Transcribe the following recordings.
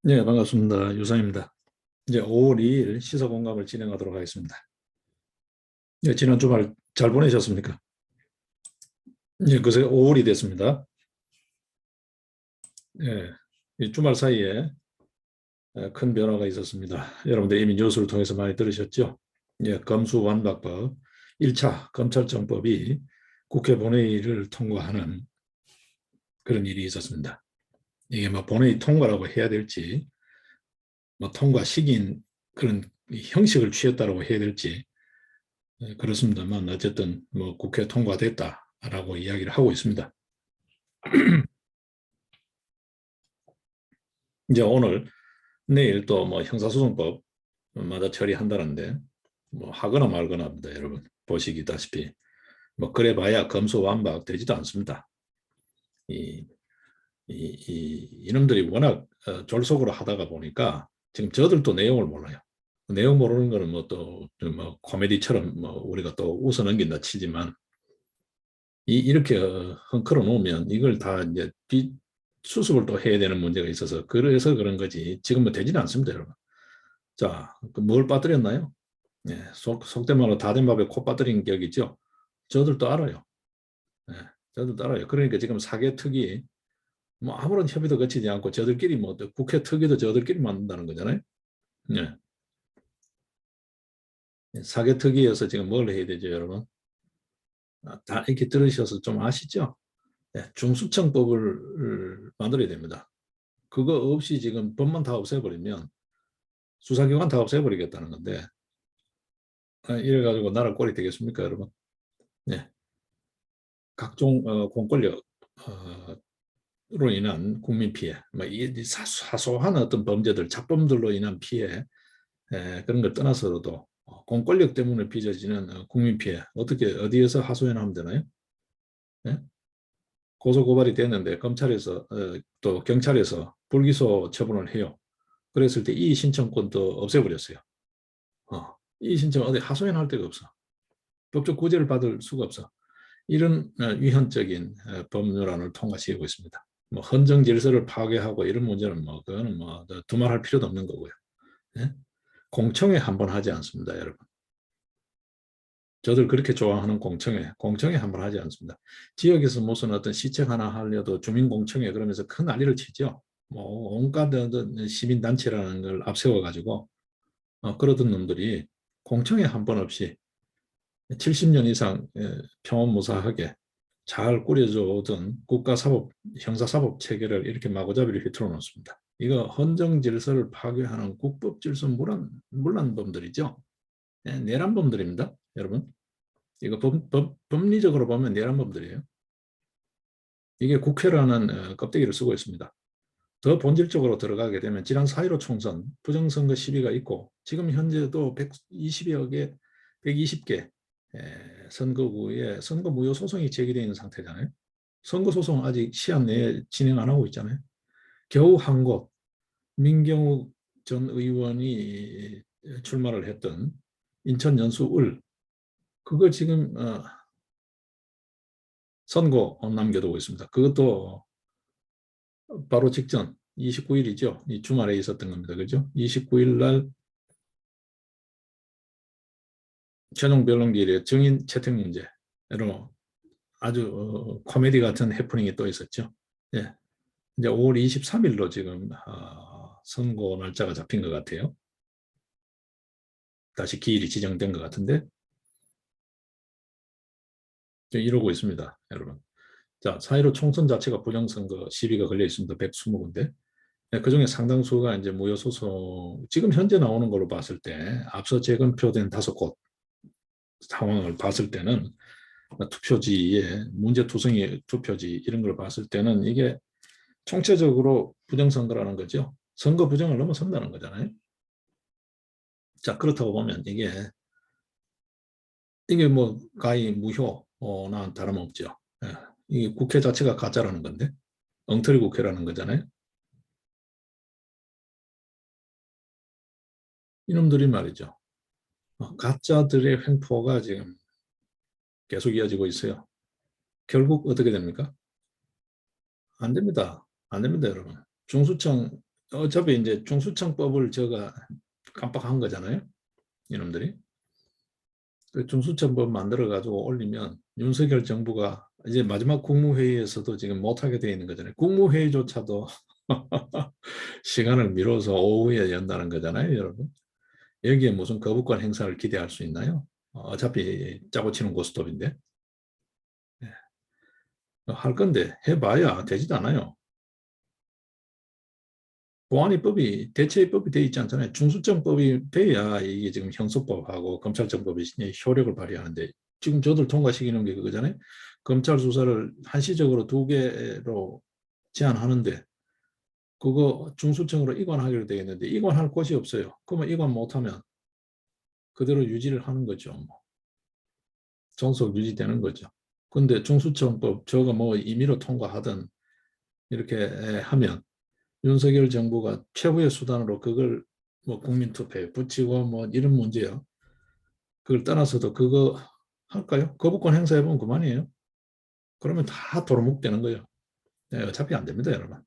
네, 반갑습니다. 유상입니다. 이제 5월 2일 시사공감을 진행하도록 하겠습니다. 네, 지난 주말 잘 보내셨습니까? 네, 그새 5월이 됐습니다. 네, 이 주말 사이에 큰 변화가 있었습니다. 여러분들 이미 뉴스를 통해서 많이 들으셨죠? 네, 검수완박법 1차 검찰청법이 국회 본회의를 통과하는 그런 일이 있었습니다. 이게 뭐 본회의 통과라고 해야 될지, 뭐 통과 시기인 그런 형식을 취했다고 해야 될지, 그렇습니다만 어쨌든 뭐 국회 통과됐다라고 이야기를 하고 있습니다. 이제 오늘 내일 또 뭐 형사소송법마다 처리한다는데 뭐 하거나 말거나 합니다. 여러분 보시기다시피 뭐 그래봐야 검수완박 되지도 않습니다. 이, 이놈들이 워낙 졸속으로 하다가 보니까 지금 저들도 내용을 몰라요. 내용 모르는 거는 뭐 또 뭐 코미디처럼 뭐 우리가 또 웃어 넘긴다 치지만 이렇게 헝클어 놓으면 이걸 다 이제 수습을 또 해야 되는 문제가 있어서 그래서 그런 거지 지금은 되지는 않습니다, 여러분. 자, 뭘 빠뜨렸나요? 예, 속된 말로 다 된 밥에 코 빠뜨린 격이죠. 저들도 알아요. 예, 저들도 알아요. 그러니까 지금 사개특위 뭐 아무런 협의도 거치지 않고 저들끼리 뭐 국회 특위도 저들끼리 만든다는 거잖아요. 예. 사개특위에서 지금 뭘 해야 되죠, 여러분? 다 이렇게 들으셔서 좀 아시죠? 예, 중수청법을 만들어야 됩니다. 그거 없이 지금 법만 다 없애버리면 수사기관 다 없애버리겠다는 건데 이래가지고 나라 꼴이 되겠습니까, 여러분? 네. 각종 공권력으로 인한 국민 피해, 뭐이 사소한 어떤 범죄들, 잡범들로 인한 피해 그런 걸 떠나서도 공권력 때문에 빚어지는 국민 피해 어떻게 어디에서 하소연하면 되나요? 네? 고소 고발이 됐는데 검찰에서 또 경찰에서 불기소 처분을 해요. 그랬을 때 이의 신청권도 없애버렸어요. 이의 신청 어디 하소연할 데가 없어. 법적 구제를 받을 수가 없어. 이런 위헌적인 법률안을 통과시키고 있습니다. 뭐 헌정 질서를 파괴하고 이런 문제는 뭐 그거는 뭐 두말할 필요도 없는 거고요. 예? 공청회 한번 하지 않습니다, 여러분. 저들 그렇게 좋아하는 공청회 한번 하지 않습니다. 지역에서 무슨 어떤 시책 하나 하려도 주민공청회 그러면서 큰 난리를 치죠. 뭐 온갖 시민단체라는 걸 앞세워가지고 그러던 놈들이 공청회 한 번 없이 70년 이상 평온무사하게 잘 꾸려져 오던 국가사법, 형사사법 체계를 이렇게 마구잡이로 휘틀어 놓습니다. 이거 헌정 질서를 파괴하는 국법 질서 문란범들이죠. 내란범들입니다, 여러분. 이거 법리적으로 보면 내란범들이에요. 이게 국회라는 껍데기를 쓰고 있습니다. 더 본질적으로 들어가게 되면 지난 4.15 총선 부정선거 시비가 있고 지금 현재도 120여 개, 120개 선거구에 선거 무효 소송이 제기되어 있는 상태잖아요. 선거 소송 아직 시한 내에 진행 안 하고 있잖아요. 겨우 한 곳 민경욱 전 의원이 출마를 했던 인천 연수을 그거 지금 선고 남겨두고 있습니다. 그것도 바로 직전 29일이죠. 이 주말에 있었던 겁니다. 그죠? 29일 날 최종 변론기일에 증인 채택 문제로 아주 코미디 같은 해프닝이 또 있었죠. 예. 이제 5월 23일로 지금 선고 날짜가 잡힌 것 같아요. 다시 기일이 지정된 것 같은데 이러고 있습니다, 여러분. 자, 4.15 총선 자체가 부정선거 시비가 걸려 있습니다. 120군데. 그중에 상당수가 이제 무효소송, 지금 현재 나오는 걸로 봤을 때 앞서 재검표된 5곳 상황을 봤을 때는 투표지에 문제투성이 투표지 이런 걸 봤을 때는 이게 총체적으로 부정선거라는 거죠. 선거 부정을 넘어선다는 거잖아요. 자, 그렇다고 보면 이게 뭐 가히 무효나 다름없죠. 예. 이게 국회 자체가 가짜라는 건데 엉터리 국회라는 거잖아요. 이놈들이 말이죠. 가짜들의 횡포가 지금 계속 이어지고 있어요. 결국 어떻게 됩니까? 안 됩니다. 안 됩니다, 여러분. 중수청 어차피 이제 중수청법을 제가 깜빡한 거잖아요. 이놈들이. 그 중수청법 만들어 가지고 올리면 윤석열 정부가 이제 마지막 국무회의에서도 지금 못하게 돼 있는 거잖아요. 국무회의조차도 시간을 미뤄서 오후에 연다는 거잖아요, 여러분. 여기에 무슨 거부권 행사를 기대할 수 있나요? 어차피 짜고 치는 고스톱인데. 할 건데 해봐야 되지도 않아요. 보안입법이 대체입법이 돼 있지 않잖아요. 중수청법이 돼야 이게 지금 형소법하고 검찰청법이 효력을 발휘하는데 지금 저들 통과시키는 게 그거잖아요. 검찰 수사를 한시적으로 2개로 제한하는데 그거 중수청으로 이관하기로 되어 있는데 이관할 곳이 없어요. 그러면 이관 못하면 그대로 유지를 하는 거죠. 뭐. 존속 유지되는 거죠. 근데 중수청법 저거 뭐 임의로 통과하든 이렇게 하면 윤석열 정부가 최후의 수단으로 그걸 뭐 국민투표에 붙이고 뭐 이런 문제요. 그걸 떠나서도 그거 할까요? 거부권 행사해보면 그만이에요. 그러면 다 도루묵되는 거예요. 네, 어차피 안 됩니다, 여러분.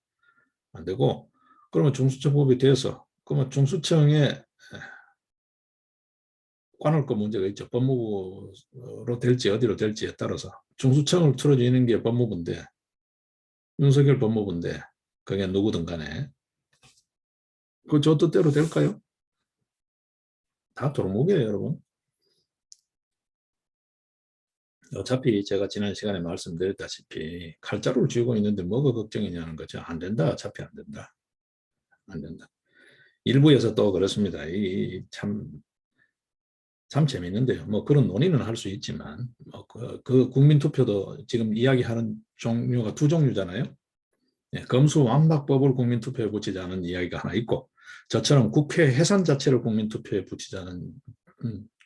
안 되고 그러면 중수청법이 돼서 그러면 중수청에 관할 거 문제가 있죠. 법무부로 될지 어디로 될지에 따라서 중수청을 틀어주는 게 법무부인데 윤석열 법무부인데 그게 누구든 간에 그 저 뜻대로 될까요? 다 도루묵이에요, 여러분. 어차피 제가 지난 시간에 말씀드렸다시피 칼자루를 쥐고 있는데 뭐가 걱정이냐는 거죠. 안 된다. 어차피 안 된다. 안 된다. 일부에서 또 그렇습니다. 참 재밌는데요. 뭐 그런 논의는 할 수 있지만 그 국민투표도 지금 이야기하는 종류가 2종류잖아요. 예, 검수완박법을 국민투표에 붙이자는 이야기가 하나 있고 저처럼 국회 해산 자체를 국민투표에 붙이자는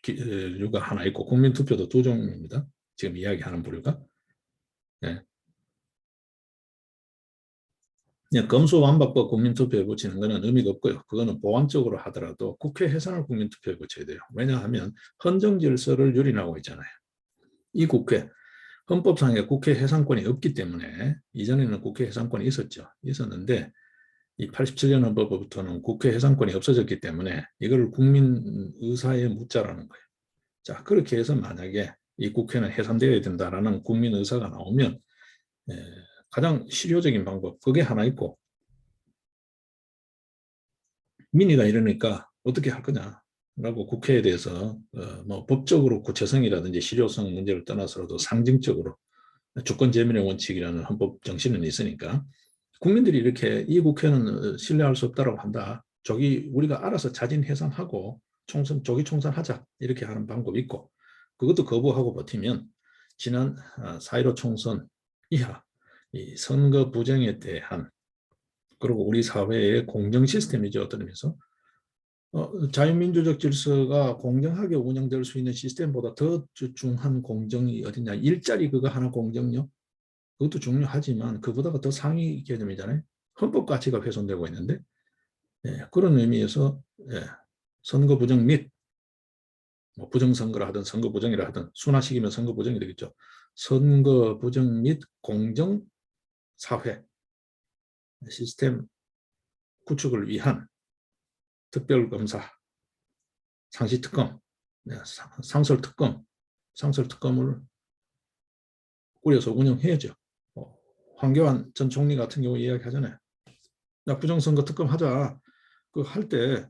류가 하나 있고 국민투표도 2종류입니다. 지금 이야기하는 부류가. 예. 그냥 검수완박법 국민투표에 붙이는 것은 의미가 없고요. 그거는 보완적으로 하더라도 국회 해산을 국민투표에 붙여야 돼요. 왜냐하면 헌정질서를 유린하고 있잖아요. 이 국회, 헌법상에 국회 해산권이 없기 때문에 이전에는 국회 해산권이 있었죠. 있었는데 이 87년 헌법부터는 국회 해산권이 없어졌기 때문에 이걸 국민 의사에 묻자라는 거예요. 자, 그렇게 해서 만약에 이 국회는 해산되어야 된다라는 국민 의사가 나오면 가장 실효적인 방법, 그게 하나 있고 민의가 이러니까 어떻게 할 거냐라고 국회에 대해서 뭐 법적으로 구체성이라든지 실효성 문제를 떠나서라도 상징적으로 주권제민의 원칙이라는 헌법 정신은 있으니까 국민들이 이렇게 이 국회는 신뢰할 수 없다고 한다. 저기 우리가 알아서 자진 해산하고 조기 총선하자 이렇게 하는 방법이 있고 그것도 거부하고 버티면 지난 4.15 총선 이하 이 선거 부정에 대한 그리고 우리 사회의 공정 시스템이죠. 어떤 의미에서 자유민주적 질서가 공정하게 운영될 수 있는 시스템보다 더 중한 공정이 어디냐. 일자리 그거 하나 공정요. 그것도 중요하지만 그보다가 더 상위 개념이잖아요. 헌법 가치가 훼손되고 있는데 그런 의미에서 선거 부정 및 뭐 부정선거라 하든 선거 부정이라 하든 순화시키면 선거 부정이 되겠죠. 선거 부정 및 공정 사회 시스템 구축을 위한 특별검사 상시특검 상설특검 상설특검을 꾸려서 운영해야죠. 황교안 전 총리 같은 경우 이야기하잖아요. 야, 부정선거 특검 하자. 그 할 때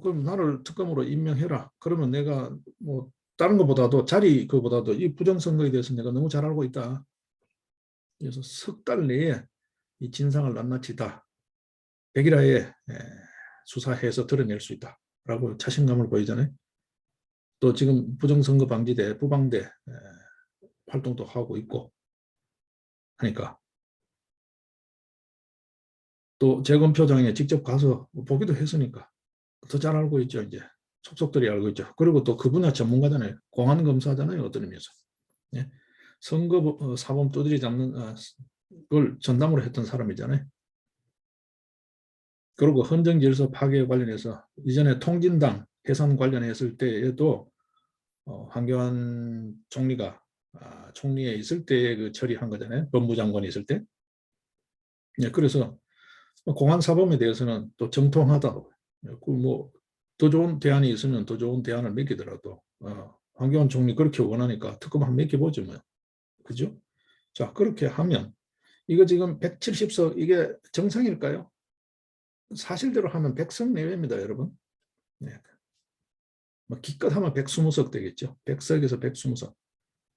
그럼 나를 특검으로 임명해라. 그러면 내가 뭐 다른 것보다도 자리 그보다도 이 부정선거에 대해서 내가 너무 잘 알고 있다. 그래서 석 달 내에 이 진상을 낱낱이 다 백일하에 수사해서 드러낼 수 있다라고 자신감을 보이잖아요. 또 지금 부정선거 방지대 부방대 활동도 하고 있고 하니까 또 재검표장에 직접 가서 보기도 했으니까 더 잘 알고 있죠. 이제 속속들이 알고 있죠. 그리고 또 그 분야 전문가잖아요. 공안 검사잖아요. 어떤 의미에서. 예? 선거 사범 두드리 잡는 걸 전담으로 했던 사람이잖아요. 그리고 헌정질서 파괴 관련해서 이전에 통진당 해산 관련했을 때에도 황교안 총리가 총리에 있을 때 그 처리한 거잖아요. 법무장관이 있을 때. 예, 그래서 공안 사범에 대해서는 또 정통하다고. 그뭐더 좋은 대안이 있으면 더 좋은 대안을 맡기더라도 황교안 총리 그렇게 원하니까 특검 한번 맡겨보죠 뭐. 그죠? 자, 그렇게 하면 이거 지금 170석 이게 정상일까요? 사실대로 하면 100석 내외입니다, 여러분. 네. 뭐 기껏 하면 120석 되겠죠. 100석에서 120석.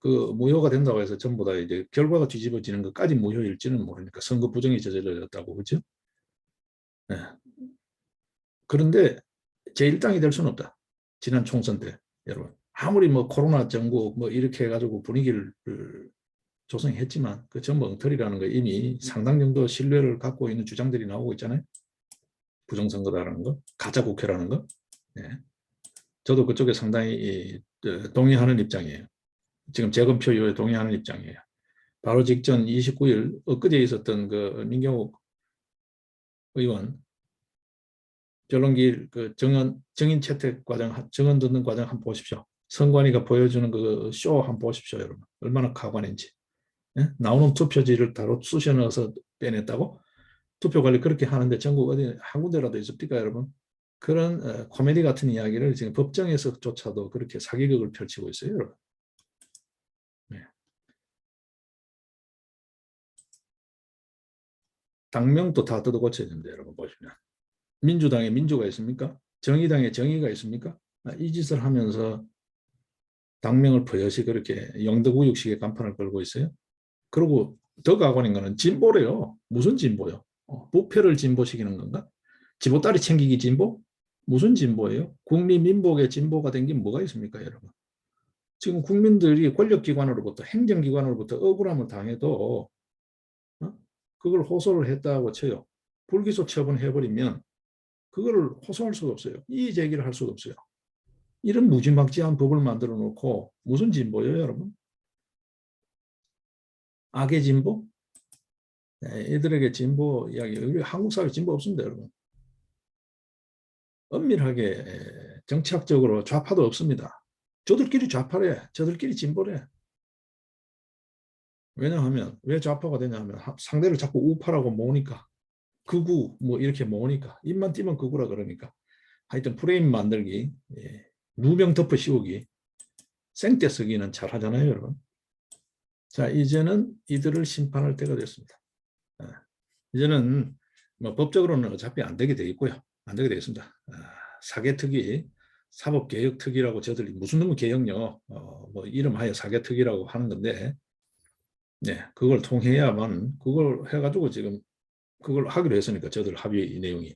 그 무효가 된다고 해서 전부 다 이제 결과가 뒤집어지는 것까지 무효일지는 모르니까 선거 부정이 저질러졌다고 그죠? 네. 그런데 제1당이 될 수는 없다. 지난 총선 때 여러분 아무리 뭐 코로나 정국 뭐 이렇게 해가지고 분위기를 조성했지만 그 전부 엉터리라는 거 이미 상당 정도 신뢰를 갖고 있는 주장들이 나오고 있잖아요. 부정선거다라는 거, 가짜 국회라는 거. 네. 저도 그쪽에 상당히 동의하는 입장이에요. 지금 재검표 이후에 동의하는 입장이에요. 바로 직전 29일 엊그제 있었던 그 민경욱 의원 변론기 그 정인 채택 과정, 정원 듣는 과정 한번 보십시오. 선관위가 보여주는 그 쇼 한번 보십시오, 여러분. 얼마나 가관인지. 예? 나오는 투표지를 바로 쑤셔 넣어서 빼냈다고? 투표 관리 그렇게 하는데 전국 어디 한 군데라도 있습니까, 여러분? 그런 코미디 같은 이야기를 지금 법정에서조차도 그렇게 사기극을 펼치고 있어요, 여러분. 네. 당명도 다 뜯어고쳐야 됩니다, 여러분 보시면. 민주당에 민주가 있습니까? 정의당에 정의가 있습니까? 이 짓을 하면서 당명을 버젓이 그렇게 영덕우육식의 간판을 걸고 있어요. 그리고 더 가관인 거는 진보래요. 무슨 진보요? 부패를 진보시키는 건가? 지보따리 챙기기 진보? 무슨 진보예요? 국민민복의 진보가 된 게 뭐가 있습니까, 여러분? 지금 국민들이 권력기관으로부터 행정기관으로부터 억울함을 당해도 그걸 호소를 했다고 쳐요. 불기소 처분해버리면 그거를 호소할 수가 없어요. 이의 제기를 할 수가 없어요. 이런 무지막지한 법을 만들어 놓고 무슨 진보예요, 여러분? 악의 진보? 네, 이들에게 진보 이야기, 우리 한국 사회 진보 없습니다, 여러분. 엄밀하게 정치학적으로 좌파도 없습니다. 저들끼리 좌파래, 저들끼리 진보래. 왜냐하면 왜 좌파가 되냐면 상대를 자꾸 우파라고 모으니까 극우 뭐 이렇게 모으니까 입만 띄면 극우라 그러니까 하여튼 프레임 만들기, 누명 덮어 씌우기, 생떼 쓰기는 잘 하잖아요, 여러분. 자, 이제는 이들을 심판할 때가 됐습니다. 이제는 뭐 법적으로는 어차피 안 되게 돼 있고요. 안 되게 돼 있습니다. 사개특위, 사법개혁특위라고 저들이 무슨 놈의 개혁요? 뭐 이름하여 사개특위라고 하는 건데, 네, 그걸 통해야만 그걸 해가지고 지금 그걸 하기로 했으니까 저들 합의 내용이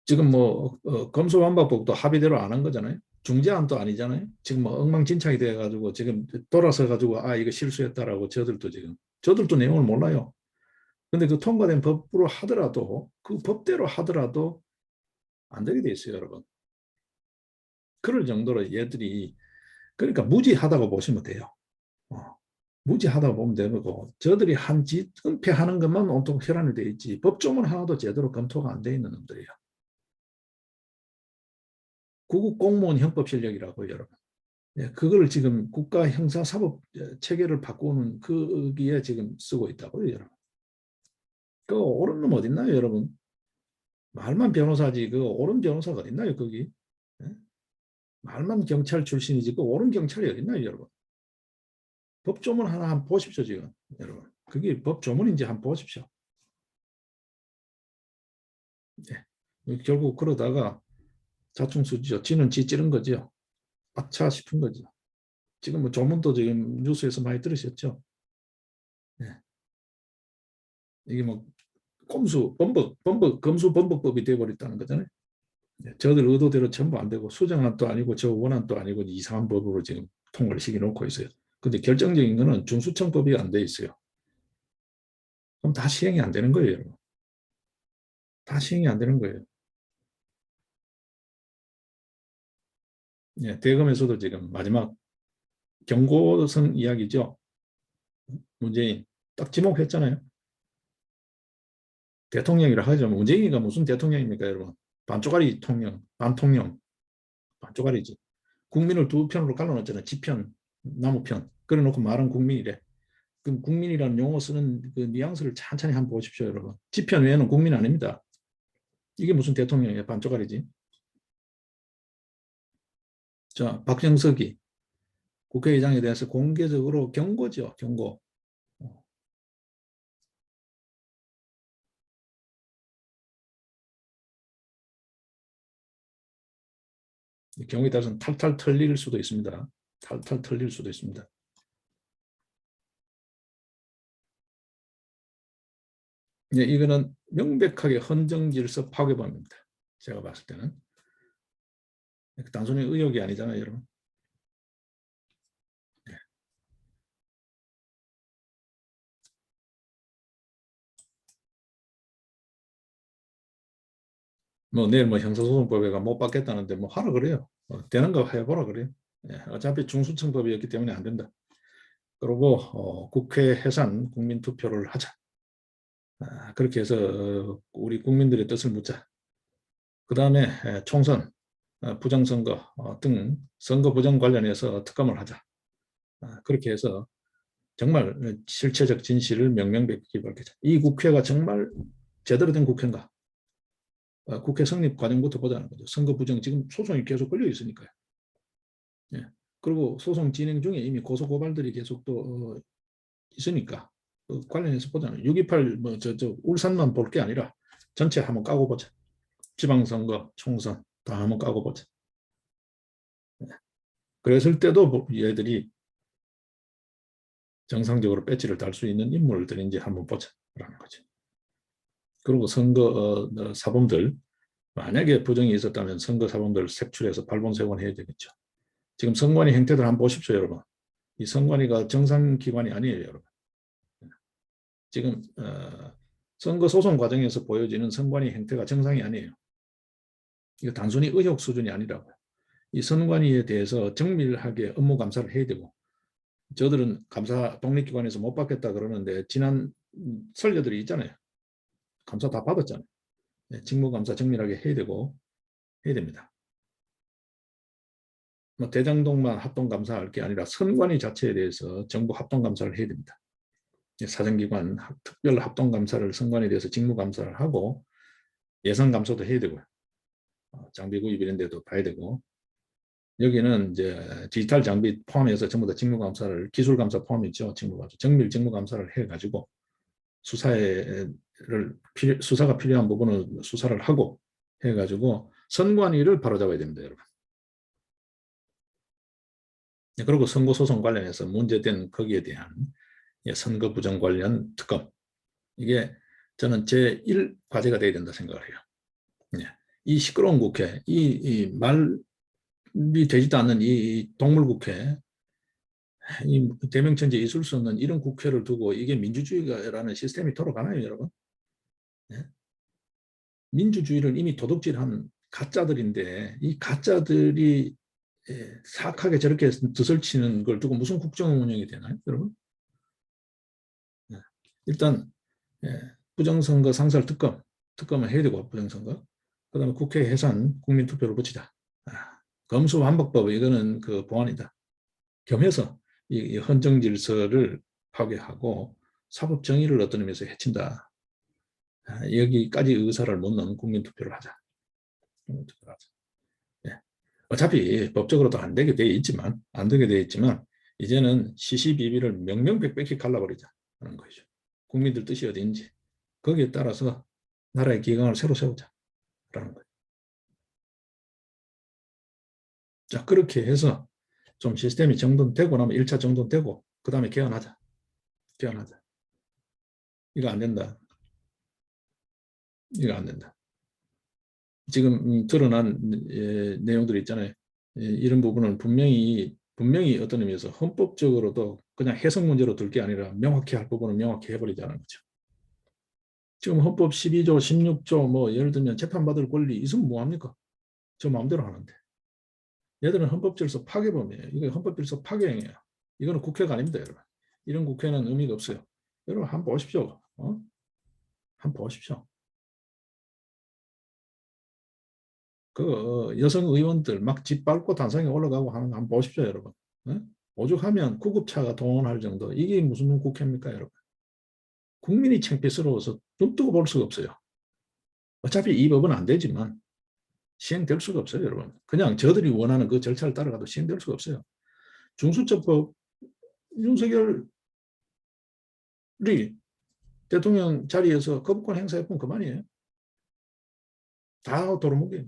지금 뭐 검수완박법도 합의대로 안 한 거잖아요. 중재안도 아니잖아요. 지금 뭐 엉망진창이 돼가지고 지금 돌아서 가지고 이거 실수했다라고 저들도 내용을 몰라요. 근데 그 통과된 법으로 하더라도 그 법대로 하더라도 안 되게 돼 있어요, 여러분. 그럴 정도로 얘들이 그러니까 무지하다고 보시면 돼요. 무지하다고 보면 되고 저들이 한 짓 은폐하는 것만 온통 혈안이 돼 있지 법조문 하나도 제대로 검토가 안 돼 있는 놈들이에요. 구급 공무원 형법 실력이라고 여러분. 예, 그걸 지금 국가 형사사법 체계를 바꾸는 그기에 지금 쓰고 있다고요, 여러분. 그 옳은 놈 어딨나요, 여러분? 말만 변호사지 그 옳은 변호사가 어딨나요, 거기? 예? 말만 경찰 출신이지 그 옳은 경찰이 어딨나요, 여러분? 법조문 하나 한번 보십시오, 지금 여러분. 그게 법조문인지 한번 보십시오. 예. 결국 그러다가 자충수지요. 지는 지 찌른 거죠. 아차 싶은 거죠. 지금 뭐 조문도 지금 뉴스에서 많이 들으셨죠? 예. 이게 뭐 검수범벅법이 되어버렸다는 거잖아요. 예. 저들 의도대로 전부 안 되고 수정안도 아니고 저 원안도 아니고 이상한 법으로 지금 통과를 시켜놓고 있어요. 근데 결정적인 거는 중수청법이 안 돼 있어요. 그럼 다 시행이 안 되는 거예요, 여러분. 다 시행이 안 되는 거예요. 예, 대검에서도 지금 마지막 경고성 이야기죠. 문재인 딱 지목했잖아요. 대통령이라 하죠. 문재인이가 무슨 대통령입니까, 여러분? 반쪽짜리 통령, 반통령, 반쪽짜리지. 국민을 두 편으로 갈라놨잖아요. 지편, 나무편. 그래놓고 말은 국민이래. 그럼 국민이라는 용어 쓰는 그 뉘앙스를 천천히 한번 보십시오, 여러분. 집현 외에는 국민 아닙니다. 이게 무슨 대통령이에요? 반쪽짜리지. 자, 박정석이 국회의장에 대해서 공개적으로 경고죠, 경고. 경우에 따라서는 탈탈 털릴 수도 있습니다. 탈탈 털릴 수도 있습니다. 네, 이거는 명백하게 헌정질서 파괴범입니다. 제가 봤을 때는. 단순히 의혹이 아니잖아요, 여러분. 네. 뭐 내일 뭐 형사소송법에가 못 받겠다는데 뭐 하라 그래요. 되는 거 해보라 그래요. 네, 어차피 중수청법이었기 때문에 안 된다. 그리고 국회 해산 국민투표를 하자. 그렇게 해서 우리 국민들의 뜻을 묻자. 그 다음에 총선, 부정선거 등 선거 부정 관련해서 특검을 하자. 그렇게 해서 정말 실체적 진실을 명명백백히 밝히자. 이 국회가 정말 제대로 된 국회인가? 국회 성립 과정부터 보자는 거죠. 선거 부정 지금 소송이 계속 걸려 있으니까요. 예. 그리고 소송 진행 중에 이미 고소 고발들이 계속 또 있으니까 관련해서 보자는 6.28 뭐 저 울산만 볼 게 아니라 전체 한번 까고 보자. 지방선거, 총선 다 한번 까고 보자. 예. 그랬을 때도 얘들이 정상적으로 배지를 달 수 있는 인물들인지 한번 보자라는 거죠. 그리고 선거 사범들 만약에 부정이 있었다면 선거 사범들 색출해서 발본색원해야 되겠죠. 지금 선관위 행태들 한번 보십시오, 여러분. 이 선관위가 정상기관이 아니에요, 여러분. 지금 선거 소송 과정에서 보여지는 선관위 행태가 정상이 아니에요. 이거 단순히 의혹 수준이 아니라고요. 이 선관위에 대해서 정밀하게 업무 감사를 해야 되고 저들은 감사 독립기관에서 못 받겠다 그러는데 지난 선례들이 있잖아요. 감사 다 받았잖아요. 네, 직무감사 정밀하게 해야 되고 해야 됩니다. 뭐 대장동만 합동감사할 게 아니라 선관위 자체에 대해서 정부 합동감사를 해야 됩니다. 사정기관 특별 합동감사를 선관위에 대해서 직무감사를 하고 예산감사도 해야 되고요. 장비 구입 이런 데도 봐야 되고 여기는 이제 디지털 장비 포함해서 전부 다 직무감사를 기술감사 포함이죠. 직무감사 정밀 직무감사를 해가지고 수사가 필요한 부분은 수사를 하고 해가지고 선관위를 바로잡아야 됩니다, 여러분. 그리고 선거소송 관련해서 문제된 거기에 대한 선거 부정 관련 특검 이게 저는 제1 과제가 돼야 된다 생각을 해요. 이 시끄러운 국회, 이 말이 되지도 않는 이 동물국회, 이 대명천지 있을 수 없는 이런 국회를 두고 이게 민주주의라는 시스템이 돌아가나요, 여러분? 네? 민주주의를 이미 도둑질한 가짜들인데 이 가짜들이 사악하게 저렇게 드설치는 걸 두고 무슨 국정 운영이 되나요, 여러분? 네. 일단 부정선거 상설 특검을 해야 되고 부정선거. 그다음에 국회 해산 국민투표를 붙이자. 검수완박법 이거는 그 보완이다. 겸해서 이 헌정 질서를 파괴하고 사법 정의를 어떤 의미에서 해친다. 여기까지 의사를 못 넣은 국민투표를 하자. 국민투표를 하자. 예. 어차피 법적으로도 안 되게 돼 있지만 이제는 시시비비를 명명백백히 갈라버리자 하는 것이죠. 국민들 뜻이 어디인지 거기에 따라서 나라의 기강을 새로 세우자라는 거예요. 자, 그렇게 해서 좀 시스템이 정돈되고 나면 1차 정돈되고 그 다음에 개헌하자. 이거 안 된다. 이거 안 된다. 지금 드러난 내용들이 있잖아요. 이런 부분은 분명히 어떤 의미에서 헌법적으로도 그냥 해석 문제로 둘 게 아니라 명확히 할 부분은 명확히 해버리자는 거죠. 지금 헌법 12조, 16조 뭐 예를 들면 재판받을 권리 있으면 뭐합니까? 저 마음대로 하는데. 얘들은 헌법질서 파괴범이에요. 이거 헌법질서 파괴행위예요. 이거는 국회가 아닙니다, 여러분. 이런 국회는 의미가 없어요. 여러분 한번 보십시오. 한번 보십시오. 그 여성 의원들 막 집 밟고 단상에 올라가고 하는 거 한번 보십시오, 여러분. 오죽하면 구급차가 동원할 정도. 이게 무슨 국회입니까, 여러분? 국민이 창피스러워서 눈 뜨고 볼 수가 없어요. 어차피 이 법은 안 되지만 시행될 수가 없어요, 여러분. 그냥 저들이 원하는 그 절차를 따라가도 시행될 수가 없어요. 중수처법 윤석열이 대통령 자리에서 거부권 행사해보면 그만이에요. 다 도루묵이에요.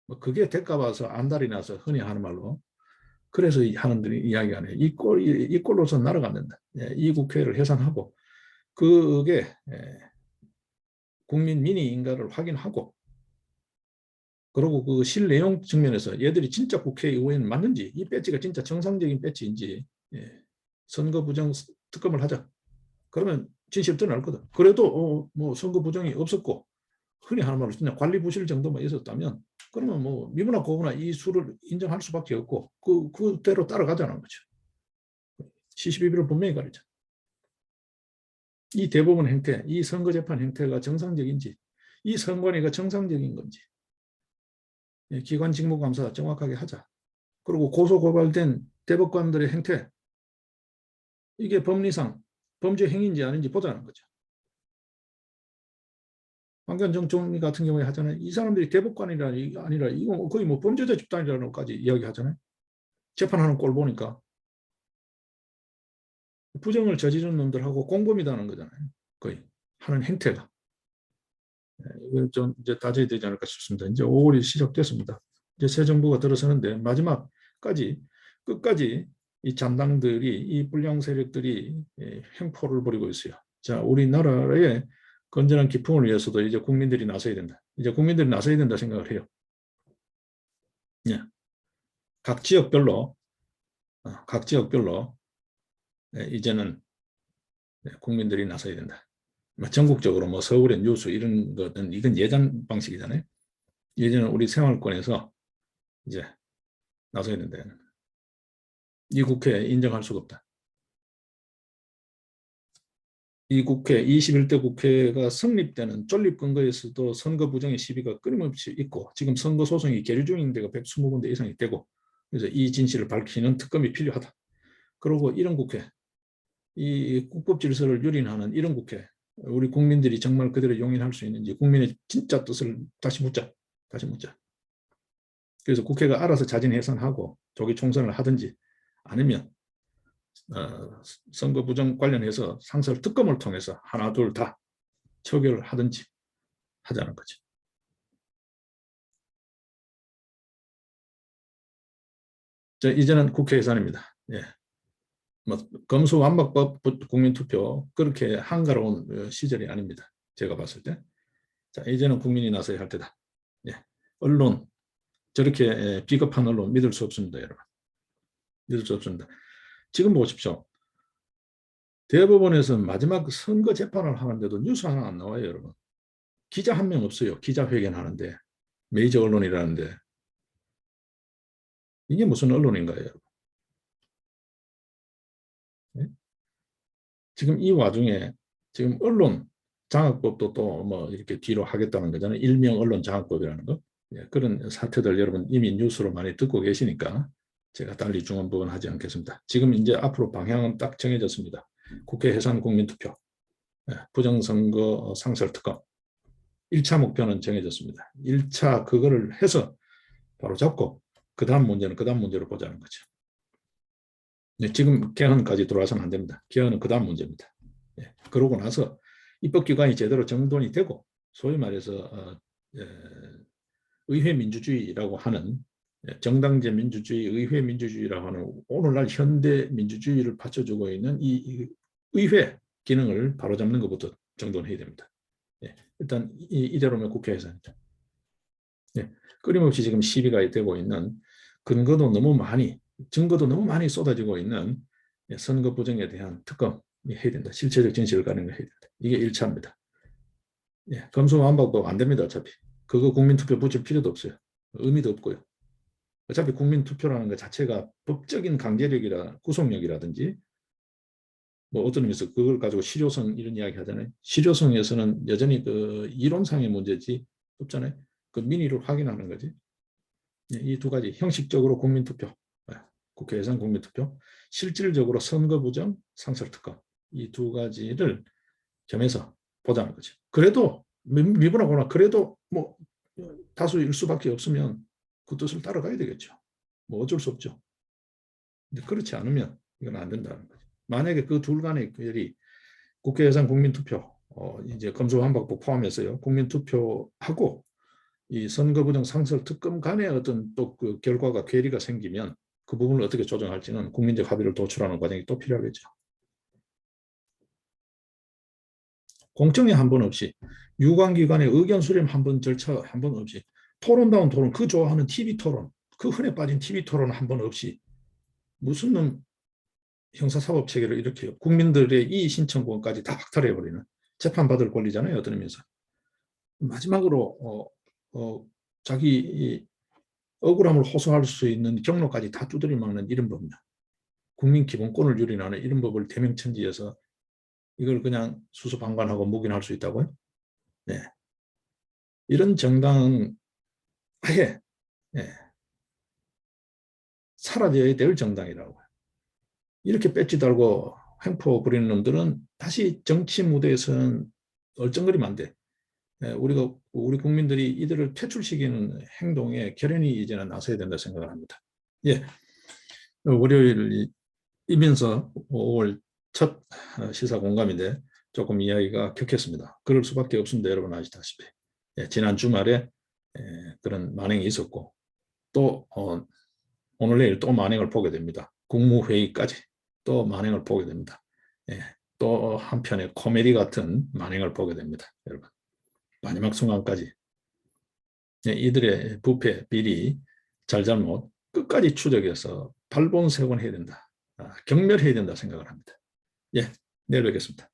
뭐 그게 대가 봐서 안달이 나서 흔히 하는 말로. 그래서 하는들이 이야기하네요. 이 꼴로서 날아가면 된다. 이 국회를 해산하고 그게 국민 민의인가를 확인하고 그리고 그 실내용 측면에서 얘들이 진짜 국회의원 맞는지 이 배지가 진짜 정상적인 배지인지 선거 부정 특검을 하자. 그러면 진실 드러날 거다. 그래도 뭐 선거 부정이 없었고 흔히 하는 말로 그냥 관리 부실 정도만 있었다면 그러면 뭐 미분화 고분화 이 수를 인정할 수밖에 없고 그대로 따라가자는 거죠. 시시비비를 분명히 가리자. 이 대법원 행태, 이 선거재판 행태가 정상적인지 이 선관위가 정상적인 건지 기관 직무감사 정확하게 하자. 그리고 고소고발된 대법관들의 행태 이게 법리상 범죄 행위인지 아닌지 보자는 거죠. 황교안 총리 같은 경우에 하잖아요. 이 사람들이 대법관이 아니라 이거 거의 뭐 범죄자 집단이라는 것까지 이야기하잖아요. 재판하는 꼴 보니까 부정을 저지른 놈들하고 공범이다는 거잖아요. 거의 하는 행태가. 이건 좀 이제 따져야 되지 않을까 싶습니다. 이제 5월이 시작됐습니다. 이제 새 정부가 들어서는데 마지막까지 끝까지 이 잔당들이 이 불량 세력들이 횡포를 벌이고 있어요. 자, 우리나라의 건전한 기풍을 위해서도 이제 국민들이 나서야 된다. 이제 국민들이 나서야 된다 생각을 해요. 예. 각 지역별로 이제는 국민들이 나서야 된다. 전국적으로 뭐 서울의 뉴스 이런 것은 이건 예전 방식이잖아요. 예전에 우리 생활권에서 이제 나서야 된다. 이 국회 인정할 수가 없다. 이 국회 21대 국회가 성립되는 존립 근거에서도 선거 부정의 시비가 끊임없이 있고 지금 선거 소송이 계류 중인 데가 120군데 이상이 되고 그래서 이 진실을 밝히는 특검이 필요하다. 그리고 이런 국회, 이 국법 질서를 유린하는 이런 국회, 우리 국민들이 정말 그대로 용인할 수 있는지 국민의 진짜 뜻을 다시 묻자. 그래서 국회가 알아서 자진 해산하고 조기 총선을 하든지 아니면 선거 부정 관련해서 상설 특검을 통해서 하나 둘 다 처결을 하든지 하자는 거죠. 자, 이제는 국회 예산입니다. 예. 뭐 검수완박법 국민투표 그렇게 한가로운 시절이 아닙니다. 제가 봤을 때. 자, 이제는 국민이 나서야 할 때다. 예. 언론 저렇게 비겁한 언론 믿을 수 없습니다, 여러분. 믿을 수 없습니다. 지금 보십시오. 대법원에서 마지막 선거 재판을 하는데도 뉴스 하나 안 나와요, 여러분. 기자 한 명 없어요. 기자회견 하는데. 메이저 언론이라는데. 이게 무슨 언론인가요, 여러분? 네? 지금 이 와중에 지금 언론 장악법도 또 뭐 이렇게 뒤로 하겠다는 거잖아요. 일명 언론 장악법이라는 거. 예, 그런 사태들 여러분 이미 뉴스로 많이 듣고 계시니까 제가 달리 중언부언 하지 않겠습니다. 지금 이제 앞으로 방향은 딱 정해졌습니다. 국회 해산 국민투표, 부정선거 상설특검 1차 목표는 정해졌습니다. 1차 그거를 해서 바로 잡고 그 다음 문제는 그 다음 문제로 보자는 거죠. 네, 지금 개헌까지 들어와서는 안 됩니다. 개헌은 그 다음 문제입니다. 예, 그러고 나서 입법기관이 제대로 정돈이 되고 소위 말해서 의회 민주주의라고 하는 정당제 민주주의, 의회 민주주의라고 하는 오늘날 현대 민주주의를 받쳐주고 있는 이 의회 기능을 바로잡는 것부터 정돈해야 됩니다. 예, 일단 이대로면 국회에서는 끊임없이 지금 시비가 되고 있는 근거도 너무 많이 증거도 너무 많이 쏟아지고 있는 선거 부정에 대한 특검이 해야 된다. 실체적 진실을 가리는 거 해야 된다. 이게 1차입니다. 예, 검수완박법 안 됩니다. 어차피. 그거 국민투표 붙일 필요도 없어요. 의미도 없고요. 어차피 국민투표라는 것 자체가 법적인 강제력이라 구속력이라든지 뭐 어떤 의미에서 그걸 가지고 실효성 이런 이야기 하잖아요. 실효성에서는 여전히 그 이론상의 문제지 없잖아요. 그 민의를 확인하는 거지. 이 두 가지 형식적으로 국민투표 국회 예산 국민투표, 실질적으로 선거 부정, 상설 특검 이 두 가지를 겸해서 보자는 거죠. 그래도 미분하거나 그래도 뭐 다수일 수밖에 없으면 그 뜻을 따라가야 되겠죠. 뭐 어쩔 수 없죠. 근데 그렇지 않으면 이건 안 된다는 거죠. 만약에 그 둘 간의 결이 국회 예산 국민투표 이제 검수완박법 포함해서요. 국민투표하고 이 선거부정 상설 특검 간의 어떤 또 그 결과가 괴리가 생기면 그 부분을 어떻게 조정할지는 국민적 합의를 도출하는 과정이 또 필요하겠죠. 공청회 한 번 없이 유관기관의 의견 수렴 한 번 절차 한 번 없이 토론다운 토론 그 좋아하는 TV 토론 그 흔해 빠진 TV 토론 한 번 없이 무슨 놈 형사사법 체계를 이렇게 국민들의 이의 신청권까지 다 박탈해버리는 재판받을 권리잖아요. 어떤 의미에서. 마지막으로 자기 억울함을 호소할 수 있는 경로까지 다 두드려 막는 이런 법이다. 국민 기본권을 유린하는 이런 법을 대명천지에서 이걸 그냥 수수방관하고 묵인할 수 있다고요? 네. 이런 정당은 아예 네. 사라져야 될 정당이라고. 이렇게 배지 달고 횡포 부리는 놈들은 다시 정치 무대에서는 얼쩡거리면 안 돼. 우리 국민들이 이들을 퇴출시키는 행동에 결연히 이제는 나서야 된다 생각을 합니다. 예, 월요일이면서 5월 첫 시사 공감인데 조금 이야기가 격했습니다. 그럴 수밖에 없습니다. 여러분 아시다시피. 예, 지난 주말에 그런 만행이 있었고 또 오늘 내일 또 만행을 보게 됩니다. 국무회의까지 또 만행을 보게 됩니다. 예, 또 한편의 코미디 같은 만행을 보게 됩니다. 여러분. 마지막 순간까지 이들의 부패, 비리, 잘잘못 끝까지 추적해서 발본색원해야 된다. 경멸해야 된다 생각을 합니다. 예, 내일 뵙겠습니다.